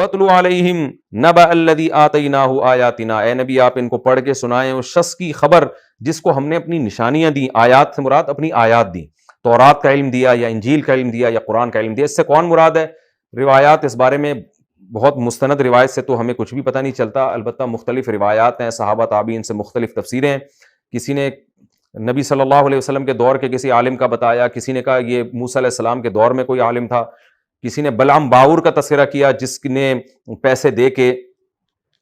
وَاتْلُ عَلَيْهِمْ نَبَأَ الَّذِي آتَيْنَاهُ آيَاتِنَا، اے نبی آپ ان کو پڑھ کے سنائیں اس شخص کی خبر جس کو ہم نے اپنی نشانیاں دیں. آیات سے مراد اپنی آیات دیں، تورات کا علم دیا یا انجیل کا علم دیا یا قرآن کا علم دیا. اس سے کون مراد ہے؟ روایات اس بارے میں بہت مستند روایت سے تو ہمیں کچھ بھی پتہ نہیں چلتا، البتہ مختلف روایات ہیں، صحابہ تابعین سے مختلف تفسیریں ہیں. کسی نے نبی صلی اللہ علیہ وسلم کے دور کے کسی عالم کا بتایا، کسی نے کہا یہ موسیٰ علیہ السلام کے دور میں کوئی عالم تھا، کسی نے بلعام باور کا تذکرہ کیا جس نے پیسے دے کے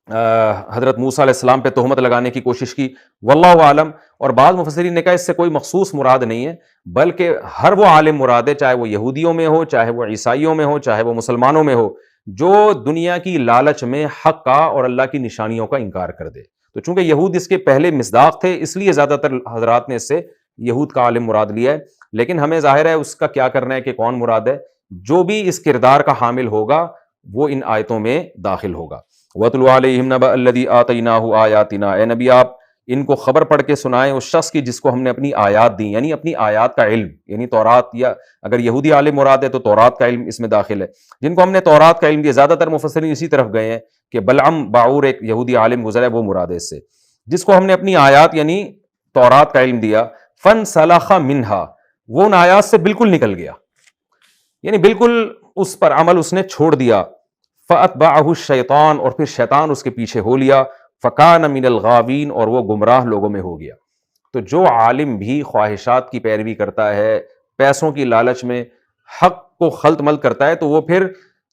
حضرت موسیٰ علیہ السلام پہ تہمت لگانے کی کوشش کی، واللہ عالم. اور بعض مفسرین نے کہا اس سے کوئی مخصوص مراد نہیں ہے، بلکہ ہر وہ عالم مراد ہے، چاہے وہ یہودیوں میں ہو، چاہے وہ عیسائیوں میں ہو، چاہے وہ مسلمانوں میں ہو، جو دنیا کی لالچ میں حق کا اور اللہ کی نشانیوں کا انکار کر دے. تو چونکہ یہود اس کے پہلے مصداق تھے، اس لیے زیادہ تر حضرات نے اس سے یہود کا عالم مراد لیا ہے، لیکن ہمیں ظاہر ہے اس کا کیا کرنا ہے کہ کون مراد ہے. جو بھی اس کردار کا حامل ہوگا وہ ان آیتوں میں داخل ہوگا. وَاتْلُ عَلَيْهِمْ نَبَأَ الَّذِي آتَيْنَاهُ آيَاتِنَا، اے نبی آپ ان کو خبر پڑھ کے سنائیں اس شخص کی جس کو ہم نے اپنی آیات دی، یعنی اپنی آیات کا علم، یعنی تورات، یا اگر یہودی عالم مراد ہے تو تورات کا علم اس میں داخل ہے، جن کو ہم نے تورات کا علم دیا. زیادہ تر مفسرین اسی طرف گئے ہیں کہ بلعم باعور ایک یہودی عالم گزرا ہے، وہ مراد ہے اس سے، جس کو ہم نے اپنی آیات یعنی تورات کا علم دیا. فَانْسَلَخَ مِنْهَا، وہ ان آیات سے بالکل نکل گیا، یعنی بالکل اس پر عمل اس نے چھوڑ دیا. فَأَتْبَعَهُ الشَّيْطَانُ، اور پھر شیطان اس کے پیچھے ہو لیا. فَكَانَ مِنَ الْغَاوِينَ، اور وہ گمراہ لوگوں میں ہو گیا. تو جو عالم بھی خواہشات کی پیروی کرتا ہے، پیسوں کی لالچ میں حق کو خلط ملط کرتا ہے، تو وہ پھر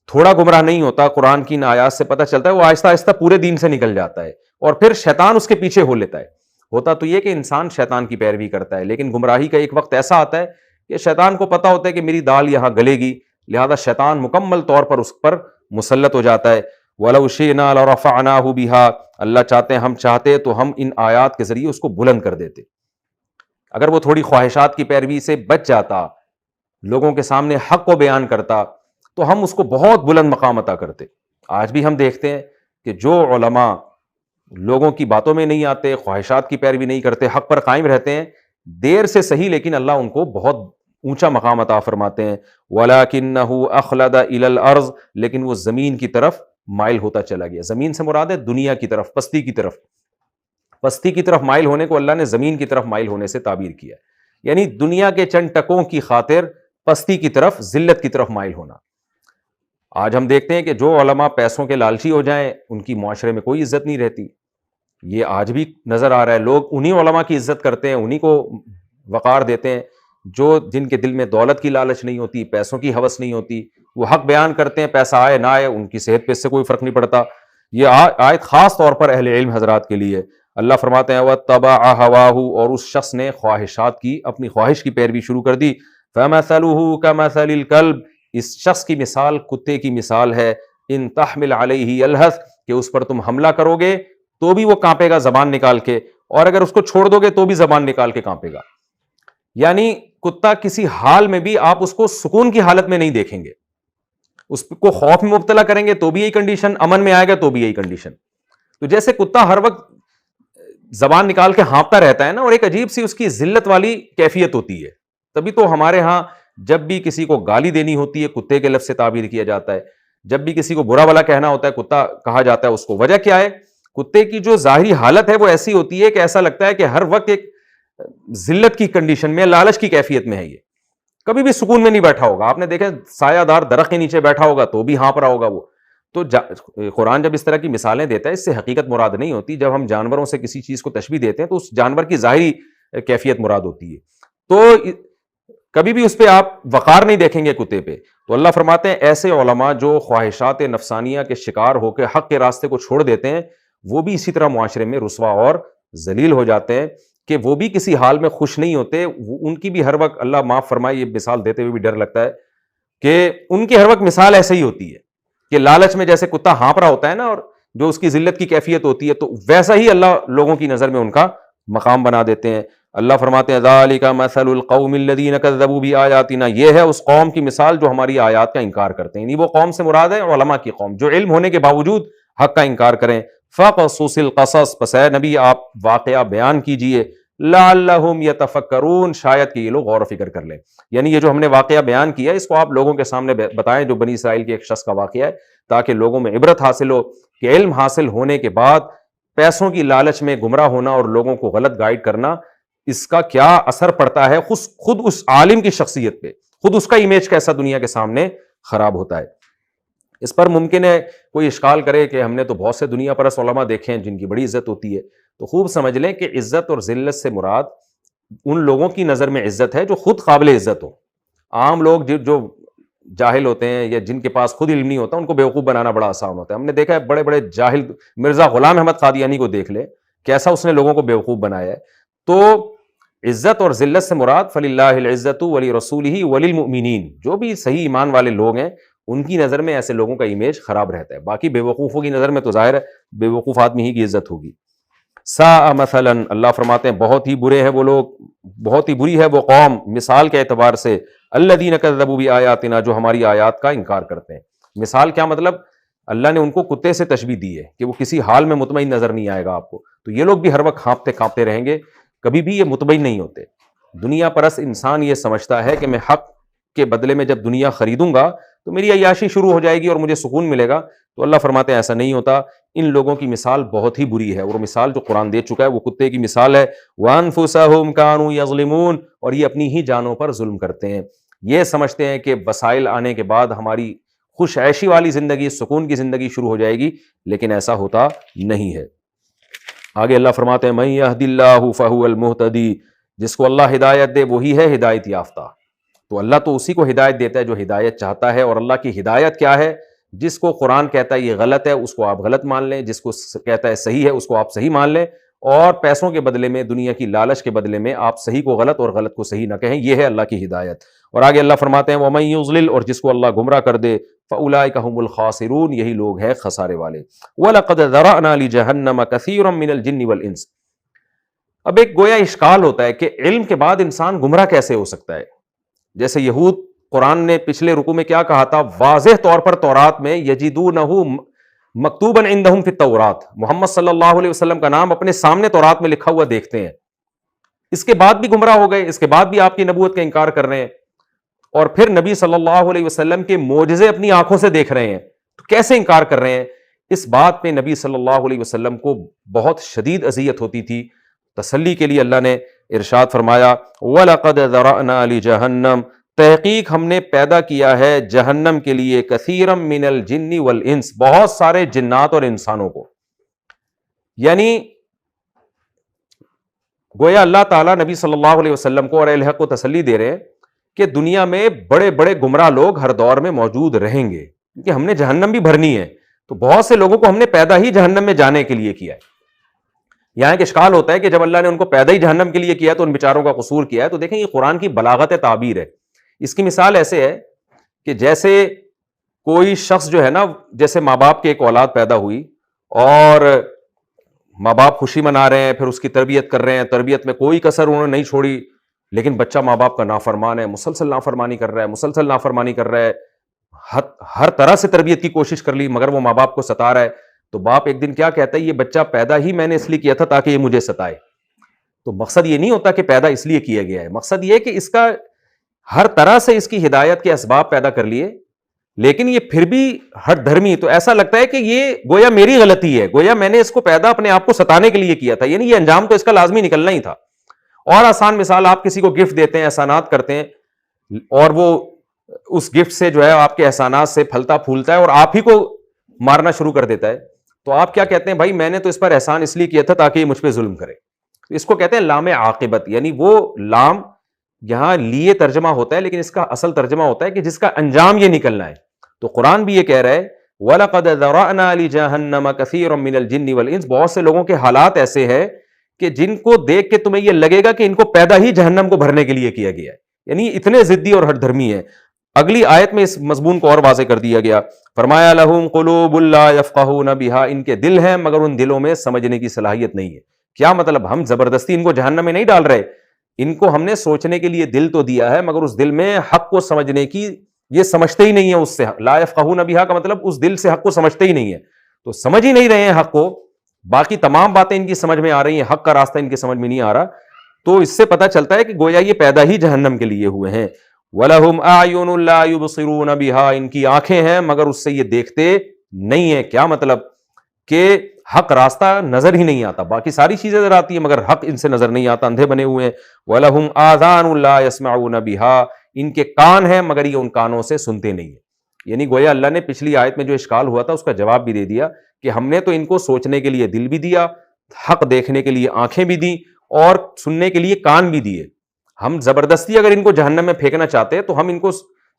تھوڑا گمراہ نہیں ہوتا. قرآن کی ان آیات سے پتہ چلتا ہے وہ آہستہ آہستہ پورے دین سے نکل جاتا ہے، اور پھر شیطان اس کے پیچھے ہو لیتا ہے. ہوتا تو یہ کہ انسان شیطان کی پیروی کرتا ہے، لیکن گمراہی کا ایک وقت ایسا آتا ہے کہ شیطان کو پتہ ہوتا ہے کہ میری دال یہاں گلے گی، لہذا شیطان مکمل طور پر اس پر مسلط ہو جاتا ہے. وَلَوْ شِئْنَا لَرَفَعْنَاهُ بِهَا، اللہ چاہتے ہیں، ہم چاہتے تو ہم ان آیات کے ذریعے اس کو بلند کر دیتے. اگر وہ تھوڑی خواہشات کی پیروی سے بچ جاتا، لوگوں کے سامنے حق کو بیان کرتا، تو ہم اس کو بہت بلند مقام عطا کرتے. آج بھی ہم دیکھتے ہیں کہ جو علماء لوگوں کی باتوں میں نہیں آتے، خواہشات کی پیروی نہیں کرتے، حق پر قائم رہتے ہیں، دیر سے صحیح لیکن اللہ ان کو بہت اونچا مقام عطا فرماتے ہیں. وَلَكِنَّهُ أَخْلَدَ إِلَى الْأَرْضِ، لیکن وہ زمین کی طرف مائل ہوتا چلا گیا. زمین سے مراد ہے دنیا کی طرف، پستی کی طرف. پستی کی طرف مائل ہونے کو اللہ نے زمین کی طرف مائل ہونے سے تعبیر کیا، یعنی دنیا کے چند ٹکوں کی خاطر پستی کی طرف، ذلت کی طرف مائل ہونا. آج ہم دیکھتے ہیں کہ جو علماء پیسوں کے لالچی ہو جائیں ان کی معاشرے میں کوئی عزت نہیں رہتی. یہ آج بھی نظر آ رہا ہے. لوگ انہی علماء کی عزت کرتے ہیں، انہی کو وقار دیتے ہیں جن کے دل میں دولت کی لالچ نہیں ہوتی، پیسوں کی ہوس نہیں ہوتی. وہ حق بیان کرتے ہیں، پیسہ آئے نہ آئے ان کی صحت پہ اس سے کوئی فرق نہیں پڑتا. یہ آیت خاص طور پر اہل علم حضرات کے لیے. اللہ فرماتے ہیں وَاتَّبَعَ هَوَاهُ، اور اس شخص نے خواہشات کی، اپنی خواہش کی پیروی شروع کر دی. فَمَثَلُهُ كَمَثَلِ الْكَلْبِ، اس شخص کی مثال کتے کی مثال ہے. إِن تَحْمِلْ عَلَيْهِ يَلْهَثْ، کہ اس پر تم حملہ کرو گے تو بھی وہ کانپے گا زبان نکال کے، اور اگر اس کو چھوڑ دو گے تو بھی زبان نکال کے کانپے گا. یعنی کتا کسی حال میں بھی آپ اس کو سکون کی حالت میں نہیں دیکھیں گے. اس کو خوف میں مبتلا کریں گے تو بھی یہی کنڈیشن، امن میں آئے گا تو بھی یہی کنڈیشن. تو جیسے کتا ہر وقت زبان نکال کے ہانپتا رہتا ہے نا، اور ایک عجیب سی اس کی ذلت والی کیفیت ہوتی ہے. تبھی تو ہمارے ہاں جب بھی کسی کو گالی دینی ہوتی ہے کتے کے لفظ سے تعبیر کیا جاتا ہے، جب بھی کسی کو برا بھلا کہنا ہوتا ہے کتا کہا جاتا ہے اس کو. وجہ کیا ہے؟ کتے کی جو ظاہری حالت ہے وہ ایسی ہوتی ہے کہ ایسا لگتا ہے کہ ہر وقت ایک ذلت کی کنڈیشن میں، لالچ کی کیفیت میں ہے. یہ کبھی بھی سکون میں نہیں بیٹھا ہوگا. آپ نے دیکھا سایہ دار درخت کے نیچے بیٹھا ہوگا تو بھی ہانپ رہا ہوگا وہ. تو قرآن جب اس طرح کی مثالیں دیتا ہے اس سے حقیقت مراد نہیں ہوتی. جب ہم جانوروں سے کسی چیز کو تشبیہ دیتے ہیں تو اس جانور کی ظاہری کیفیت مراد ہوتی ہے. تو کبھی بھی اس پہ آپ وقار نہیں دیکھیں گے کتے پہ. تو اللہ فرماتے ہیں ایسے علماء جو خواہشات نفسانیہ کے شکار ہو کے حق کے راستے کو چھوڑ دیتے ہیں، وہ بھی اسی طرح معاشرے میں رسوا اور ذلیل ہو جاتے ہیں کہ وہ بھی کسی حال میں خوش نہیں ہوتے. ان کی بھی ہر وقت، اللہ معاف فرمائے یہ مثال دیتے ہوئے بھی ڈر لگتا ہے کہ ان کی ہر وقت مثال ایسے ہی ہوتی ہے کہ لالچ میں جیسے کتا ہانپ رہا ہوتا ہے نا، اور جو اس کی ذلت کی کیفیت ہوتی ہے، تو ویسا ہی اللہ لوگوں کی نظر میں ان کا مقام بنا دیتے ہیں. اللہ فرماتے ہیں ذالک مثل القوم الذین کذبوا بآیاتنا، یہ ہے اس قوم کی مثال جو ہماری آیات کا انکار کرتے ہیں. وہ قوم سے مراد ہے علماء کی قوم جو علم ہونے کے باوجود حق کا انکار کریں. فقصص القصص، پس اے نبی آپ واقعہ بیان کیجئے، لعلہم یتفکرون، شاید کہ یہ لوگ غور و فکر کر لیں. یعنی یہ جو ہم نے واقعہ بیان کیا اس کو آپ لوگوں کے سامنے بتائیں، جو بنی اسرائیل کے ایک شخص کا واقعہ ہے، تاکہ لوگوں میں عبرت حاصل ہو کہ علم حاصل ہونے کے بعد پیسوں کی لالچ میں گمراہ ہونا اور لوگوں کو غلط گائیڈ کرنا، اس کا کیا اثر پڑتا ہے خود اس عالم کی شخصیت پہ، خود اس کا امیج کیسا دنیا کے سامنے خراب ہوتا ہے۔ اس پر ممکن ہے کوئی اشکال کرے کہ ہم نے تو بہت سے دنیا پرست علماء دیکھے ہیں جن کی بڑی عزت ہوتی ہے، تو خوب سمجھ لیں کہ عزت اور ذلت سے مراد ان لوگوں کی نظر میں عزت ہے جو خود قابل عزت ہو۔ عام لوگ جو جاہل ہوتے ہیں یا جن کے پاس خود علم نہیں ہوتا، ان کو بیوقوف بنانا بڑا آسان ہوتا ہے۔ ہم نے دیکھا ہے بڑے بڑے جاہل، مرزا غلام احمد قادیانی کو دیکھ لے، کیسا اس نے لوگوں کو بیوقوف بنایا ہے۔ تو عزت اور ذلت سے مراد فللہ العزت ولرسولہ وللمؤمنین، جو بھی صحیح ایمان والے لوگ ہیں ان کی نظر میں ایسے لوگوں کا امیج خراب رہتا ہے۔ باقی بے وقوفوں کی نظر میں تو ظاہر ہے بے وقوف آدمی ہی کی عزت ہوگی۔ ساء مثلا، اللہ فرماتے ہیں بہت ہی برے ہیں وہ لوگ، بہت ہی بری ہے وہ قوم مثال کے اعتبار سے، الذین کذبوا بآیاتنا، جو ہماری آیات کا انکار کرتے ہیں۔ مثال کیا مطلب؟ اللہ نے ان کو کتے سے تشبیہ دی ہے کہ وہ کسی حال میں مطمئن نظر نہیں آئے گا آپ کو، تو یہ لوگ بھی ہر وقت کانپتے کانپتے رہیں گے، کبھی بھی یہ مطمئن نہیں ہوتے۔ دنیا پرست انسان یہ سمجھتا ہے کہ میں حق کے بدلے میں جب دنیا خریدوں گا تو میری عیاشی شروع ہو جائے گی اور مجھے سکون ملے گا، تو اللہ فرماتے ہیں ایسا نہیں ہوتا۔ ان لوگوں کی مثال بہت ہی بری ہے، اور مثال جو قرآن دے چکا ہے وہ کتے کی مثال ہے۔ وَأَنفُسَهُمْ كَانُوا يَظْلِمُونَ، اور یہ اپنی ہی جانوں پر ظلم کرتے ہیں، یہ سمجھتے ہیں کہ وسائل آنے کے بعد ہماری خوش عیشی والی زندگی، سکون کی زندگی شروع ہو جائے گی، لیکن ایسا ہوتا نہیں ہے۔ آگے اللہ فرماتے ہیں مَن يَهْدِ اللَّهُ فَهُوَ الْمُهْتَدِي، جس کو اللہ ہدایت دے وہی ہے ہدایت یافتہ۔ تو اللہ تو اسی کو ہدایت دیتا ہے جو ہدایت چاہتا ہے، اور اللہ کی ہدایت کیا ہے؟ جس کو قرآن کہتا ہے یہ غلط ہے اس کو آپ غلط مان لیں، جس کو کہتا ہے صحیح ہے اس کو آپ صحیح مان لیں، اور پیسوں کے بدلے میں، دنیا کی لالچ کے بدلے میں آپ صحیح کو غلط اور غلط کو صحیح نہ کہیں، یہ ہے اللہ کی ہدایت۔ اور آگے اللہ فرماتے ہیں وَمَن يُضْلِلْ، اور جس کو اللہ گمراہ کر دے، فَأُولَٰئِكَ هُمُ الْخَاسِرُونَ، یہی لوگ ہیں خسارے والے۔ وَلَقَدْ ذَرَأْنَا لِجَهَنَّمَ كَثِيرًا مِنَ الْجِنِّ وَالْإِنسِ، اب ایک گویا اشکال ہوتا ہے کہ علم کے بعد انسان گمراہ کیسے ہو سکتا ہے؟ جیسے یہود، قرآن نے پچھلے رکوع میں کیا کہا تھا؟ واضح طور پر تورات میں یجدونہ مکتوباً عندہم فی التورات، محمد صلی اللہ علیہ وسلم کا نام اپنے سامنے تورات میں لکھا ہوا دیکھتے ہیں، اس کے بعد بھی گمراہ ہو گئے، اس کے بعد بھی آپ کی نبوت کا انکار کر رہے ہیں، اور پھر نبی صلی اللہ علیہ وسلم کے معجزے اپنی آنکھوں سے دیکھ رہے ہیں، تو کیسے انکار کر رہے ہیں؟ اس بات پہ نبی صلی اللہ علیہ وسلم کو بہت شدید اذیت ہوتی تھی۔ تسلی کے لیے اللہ نے ارشاد فرمایا وَلَقَدْ ذَرَأْنَا لِجَهَنَّمَ، تحقیق ہم نے پیدا کیا ہے جہنم کے لیے، کثیرا من الجن والانس، بہت سارے جنات اور انسانوں کو۔ یعنی گویا اللہ تعالیٰ نبی صلی اللہ علیہ وسلم کو اور اہل حق کو تسلی دے رہے ہیں کہ دنیا میں بڑے بڑے گمراہ لوگ ہر دور میں موجود رہیں گے، کیونکہ ہم نے جہنم بھی بھرنی ہے، تو بہت سے لوگوں کو ہم نے پیدا ہی جہنم میں جانے کے لیے کیا ہے۔ یہاں ایک اشکال ہوتا ہے کہ جب اللہ نے ان کو پیدا ہی جہنم کے لیے کیا تو ان بیچاروں کا قصور کیا ہے، تو دیکھیں یہ قرآن کی بلاغت تعبیر ہے۔ اس کی مثال ایسے ہے کہ جیسے کوئی شخص جو ہے نا، جیسے ماں باپ کے ایک اولاد پیدا ہوئی اور ماں باپ خوشی منا رہے ہیں، پھر اس کی تربیت کر رہے ہیں، تربیت میں کوئی کسر انہوں نے نہیں چھوڑی، لیکن بچہ ماں باپ کا نافرمان ہے، مسلسل نافرمانی کر رہا ہے، مسلسل نافرمانی کر رہا ہے، ہر طرح سے تربیت کی کوشش کر لی مگر وہ ماں باپ کو ستا رہا ہے، تو باپ ایک دن کیا کہتا ہے، یہ بچہ پیدا ہی میں نے اس لیے کیا تھا تاکہ یہ مجھے ستائے۔ تو مقصد یہ نہیں ہوتا کہ پیدا اس لیے کیا گیا ہے، مقصد یہ کہ اس کا ہر طرح سے اس کی ہدایت کے اسباب پیدا کر لیے، لیکن یہ پھر بھی ہٹ دھرمی، تو ایسا لگتا ہے کہ یہ گویا میری غلطی ہے، گویا میں نے اس کو پیدا اپنے آپ کو ستانے کے لیے کیا تھا، یعنی یہ انجام تو اس کا لازمی نکلنا ہی تھا۔ اور آسان مثال، آپ کسی کو گفٹ دیتے ہیں، احسانات کرتے ہیں، اور وہ اس گفٹ سے جو ہے آپ کے احسانات سے پھلتا پھولتا ہے اور آپ ہی کو مارنا شروع کر دیتا ہے، تو آپ کیا کہتے ہیں؟ بھائی میں نے تو اس پر احسان اس لیے کیا تھا تاکہ یہ مجھ پہ ظلم کرے۔ اس کو کہتے ہیں لام عاقبت، یعنی وہ لام یہاں لیے ترجمہ ہوتا ہے لیکن اس کا اصل ترجمہ ہوتا ہے کہ جس کا انجام یہ نکلنا ہے۔ تو قرآن بھی یہ کہہ رہا ہے وَلَقَدْ ذَرَأْنَا لِجَهَنَّمَ كَثِيرًا مِنَ الْجِنِّ وَالْإِنسِ، بہت سے لوگوں کے حالات ایسے ہیں کہ جن کو دیکھ کے تمہیں یہ لگے گا کہ ان کو پیدا ہی جہنم کو بھرنے کے لیے کیا گیا ہے، یعنی اتنے ضدی اور ہٹ دھرمی ہیں۔ اگلی آیت میں اس مضمون کو اور واضح کر دیا گیا، فرمایا لَهُمْ قُلُوبٌ لَا يَفْقَهُونَ بِهَا، ان کے دل ہیں مگر ان دلوں میں سمجھنے کی صلاحیت نہیں ہے۔ کیا مطلب؟ ہم زبردستی ان کو جہنم میں نہیں ڈال رہے، ان کو ہم نے سوچنے کے لیے دل تو دیا ہے مگر اس دل میں حق کو سمجھنے کی یہ سمجھتے ہی نہیں ہے، اس سے لا یفقہون بہا کا مطلب اس دل سے حق کو سمجھتے ہی نہیں ہے، تو سمجھ ہی نہیں رہے ہیں حق کو، باقی تمام باتیں ان کی سمجھ میں آ رہی ہیں، حق کا راستہ ان کی سمجھ میں نہیں آ رہا، تو اس سے پتہ چلتا ہے کہ گویا یہ پیدا ہی جہنم کے لیے ہوئے ہیں۔ وَلَهُمْ أَعْيُنٌ لَا يُبْصِرُونَ بِهَا، ان کی آنکھیں ہیں مگر اس سے یہ دیکھتے نہیں ہے. کیا مطلب کہ حق راستہ نظر ہی نہیں آتا, باقی ساری چیزیں نظر آتی ہیں مگر حق ان سے نظر نہیں آتا, اندھے بنے ہوئے ہیں. وَلَهُمْ آذَانٌ لَا يَسْمَعُونَ بِهَا, ان کے کان ہیں مگر یہ ان کانوں سے سنتے نہیں ہیں. یعنی گویا اللہ نے پچھلی آیت میں جو اشکال ہوا تھا اس کا جواب بھی دے دیا کہ ہم نے تو ان کو سوچنے کے لیے دل بھی دیا, حق دیکھنے کے لیے آنکھیں بھی دی اور سننے کے لیے کان بھی دیے. ہم زبردستی اگر ان کو جہنم میں پھینکنا چاہتے تو ہم ان کو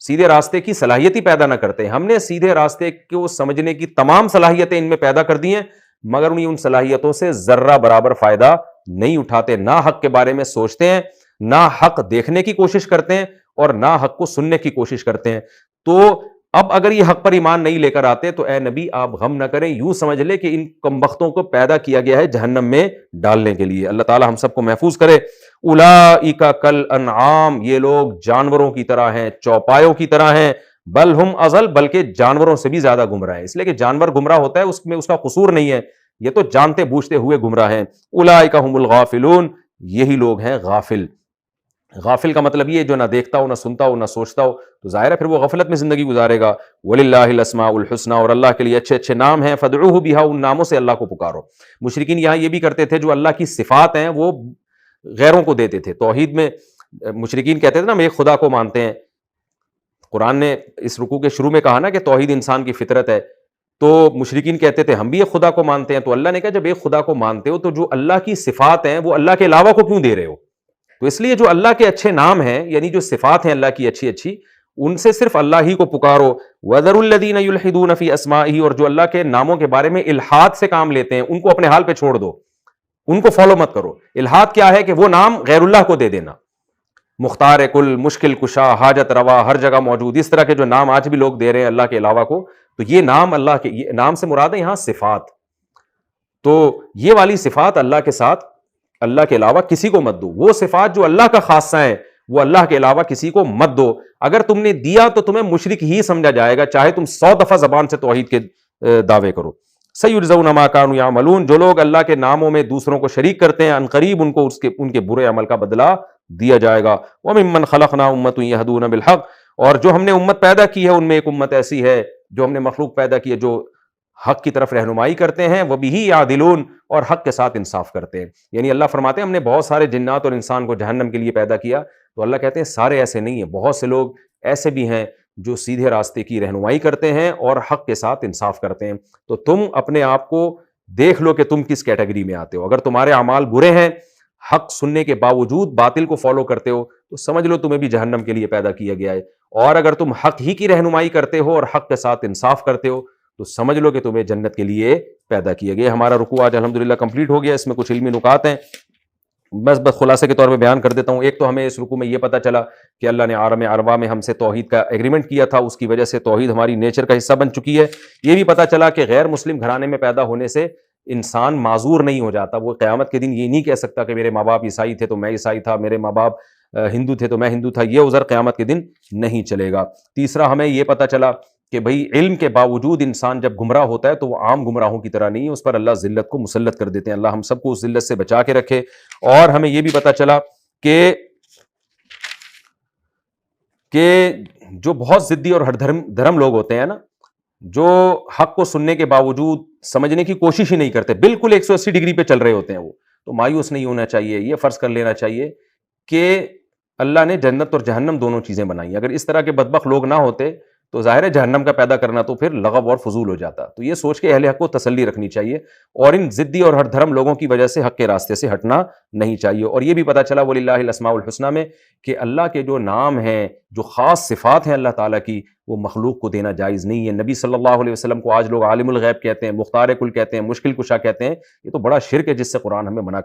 سیدھے راستے کی صلاحیت ہی پیدا نہ کرتے. ہم نے سیدھے راستے کو سمجھنے کی تمام صلاحیتیں ان میں پیدا کر دی ہیں مگر ان صلاحیتوں سے ذرہ برابر فائدہ نہیں اٹھاتے, نہ حق کے بارے میں سوچتے ہیں, نہ حق دیکھنے کی کوشش کرتے ہیں اور نہ حق کو سننے کی کوشش کرتے ہیں. تو اب اگر یہ حق پر ایمان نہیں لے کر آتے تو اے نبی آپ غم نہ کریں, یوں سمجھ لیں کہ ان کمبختوں کو پیدا کیا گیا ہے جہنم میں ڈالنے کے لیے. اللہ تعالی ہم سب کو محفوظ کرے. اولئک کالانعام, یہ لوگ جانوروں کی طرح ہیں, چوپایوں کی طرح ہیں. بل ہم اضل, بلکہ جانوروں سے بھی زیادہ گمراہ ہیں. اس لیے کہ جانور گمراہ ہوتا ہے اس میں اس کا قصور نہیں ہے, یہ تو جانتے بوجھتے ہوئے گمراہ ہیں. اولئک هم الغافلون, یہی لوگ ہیں غافل. غافل کا مطلب یہ جو نہ دیکھتا ہو, نہ سنتا ہو, نہ سوچتا ہو, تو ظاہر ہے پھر وہ غفلت میں زندگی گزارے گا. وَلِلَّهِ الْأَسْمَاءُ الْحُسْنَى, اور اللہ کے لیے اچھے اچھے نام ہیں. فَادْعُوهُ بِهَا, ان ناموں سے اللہ کو پکارو. مشرکین یہاں یہ بھی کرتے تھے, جو اللہ کی صفات ہیں وہ غیروں کو دیتے تھے. توحید میں مشرکین کہتے تھے نا ہم ایک خدا کو مانتے ہیں. قرآن نے اس رکوع کے شروع میں کہا نا کہ توحید انسان کی فطرت ہے, تو مشرکین کہتے تھے ہم بھی ایک خدا کو مانتے ہیں. تو اللہ نے کہا جب ایک خدا کو مانتے ہو تو جو اللہ کی صفات ہیں وہ اللہ کے علاوہ کو کیوں دے رہے ہو؟ تو اس لیے جو اللہ کے اچھے نام ہیں, یعنی جو صفات ہیں اللہ کی اچھی اچھی, ان سے صرف اللہ ہی کو پکارو. وَذَرُوا الَّذِينَ يُلْحِدُونَ فِي أَسْمَائِهِ, اور جو اللہ کے ناموں کے بارے میں الحاد سے کام لیتے ہیں ان کو اپنے حال پہ چھوڑ دو, ان کو فالو مت کرو. الحاد کیا ہے کہ وہ نام غیر اللہ کو دے دینا. مختار کل, مشکل کشا, حاجت روا, ہر جگہ موجود, اس طرح کے جو نام آج بھی لوگ دے رہے ہیں اللہ کے علاوہ کو, تو یہ نام اللہ کے, یہ نام سے مراد ہے یہاں صفات. تو یہ والی صفات اللہ کے ساتھ, اللہ کے علاوہ کسی کو مت دو. وہ صفات جو اللہ کا خاصہ ہے وہ اللہ کے علاوہ کسی کو مت دو. اگر تم نے دیا تو تمہیں مشرک ہی سمجھا جائے گا, چاہے تم 100 دفعہ زبان سے توحید کے دعوے کرو. سَيُجْزَوْنَ مَا كَانُوا يَعْمَلُونَ, جو لوگ اللہ کے ناموں میں دوسروں کو شریک کرتے ہیں عنقریب ان کو ان کے برے عمل کا بدلہ دیا جائے گا. وَمِمَّنْ خَلَقْنَا أُمَّةٌ يَهْدُونَ بِالْحَقِّ, اور جو ہم نے امت پیدا کی ہے ان میں ایک امت ایسی ہے, جو ہم نے مخلوق پیدا کی ہے جو حق کی طرف رہنمائی کرتے ہیں. وَبِهِ يَعْدِلُونَ, اور حق کے ساتھ انصاف کرتے ہیں. یعنی اللہ فرماتے ہیں ہم نے بہت سارے جنات اور انسان کو جہنم کے لیے پیدا کیا, تو اللہ کہتے ہیں سارے ایسے نہیں ہیں, بہت سے لوگ ایسے بھی ہیں جو سیدھے راستے کی رہنمائی کرتے ہیں اور حق کے ساتھ انصاف کرتے ہیں. تو تم اپنے آپ کو دیکھ لو کہ تم کس کیٹیگری میں آتے ہو. اگر تمہارے اعمال برے ہیں, حق سننے کے باوجود باطل کو فالو کرتے ہو, تو سمجھ لو تمہیں بھی جہنم کے لیے پیدا کیا گیا ہے. اور اگر تم حق ہی کی رہنمائی کرتے ہو اور حق کے ساتھ انصاف کرتے ہو, تو سمجھ لو کہ تمہیں جنت کے لیے پیدا کیے گئے. ہمارا رکوع آج الحمدللہ کمپلیٹ ہو گیا. اس میں کچھ علمی نکات ہیں, بس خلاصے کے طور پہ بیان کر دیتا ہوں. ایک تو ہمیں اس رکوع میں یہ پتہ چلا کہ اللہ نے عالم ارواح میں ہم سے توحید کا ایگریمنٹ کیا تھا, اس کی وجہ سے توحید ہماری نیچر کا حصہ بن چکی ہے. یہ بھی پتہ چلا کہ غیر مسلم گھرانے میں پیدا ہونے سے انسان معذور نہیں ہو جاتا. وہ قیامت کے دن یہ نہیں کہہ سکتا کہ میرے ماں باپ عیسائی تھے تو میں عیسائی تھا, میرے ماں باپ ہندو تھے تو میں ہندو تھا. یہ عذر قیامت کے دن نہیں چلے گا. تیسرا ہمیں یہ پتہ چلا کہ بھئی علم کے باوجود انسان جب گمراہ ہوتا ہے تو وہ عام گمراہوں کی طرح نہیں ہے, اس پر اللہ ذلت کو مسلط کر دیتے ہیں. اللہ ہم سب کو اس ذلت سے بچا کے رکھے. اور ہمیں یہ بھی پتہ چلا کہ جو بہت ضدی اور ہر دھرم لوگ ہوتے ہیں نا, جو حق کو سننے کے باوجود سمجھنے کی کوشش ہی نہیں کرتے, بالکل 180 ڈگری پہ چل رہے ہوتے ہیں, وہ تو مایوس نہیں ہونا چاہیے. یہ فرض کر لینا چاہیے کہ اللہ نے جنت اور جہنم دونوں چیزیں بنائی. اگر اس طرح کے بدبخت لوگ نہ ہوتے تو ظاہر ہے جہنم کا پیدا کرنا تو پھر لغو اور فضول ہو جاتا. تو یہ سوچ کے اہل حق کو تسلی رکھنی چاہیے اور ان ضدی اور ہر دھرم لوگوں کی وجہ سے حق کے راستے سے ہٹنا نہیں چاہیے. اور یہ بھی پتہ چلا وَلِلَّهِ الْأَسْمَاءُ الْحُسْنَى میں کہ اللہ کے جو نام ہیں, جو خاص صفات ہیں اللہ تعالیٰ کی, وہ مخلوق کو دینا جائز نہیں ہے. نبی صلی اللہ علیہ وسلم کو آج لوگ عالم الغیب کہتے ہیں, مختار کل کہتے ہیں, مشکل کشا کہتے ہیں. یہ تو بڑا شرک ہے جس سے قرآن ہمیں منع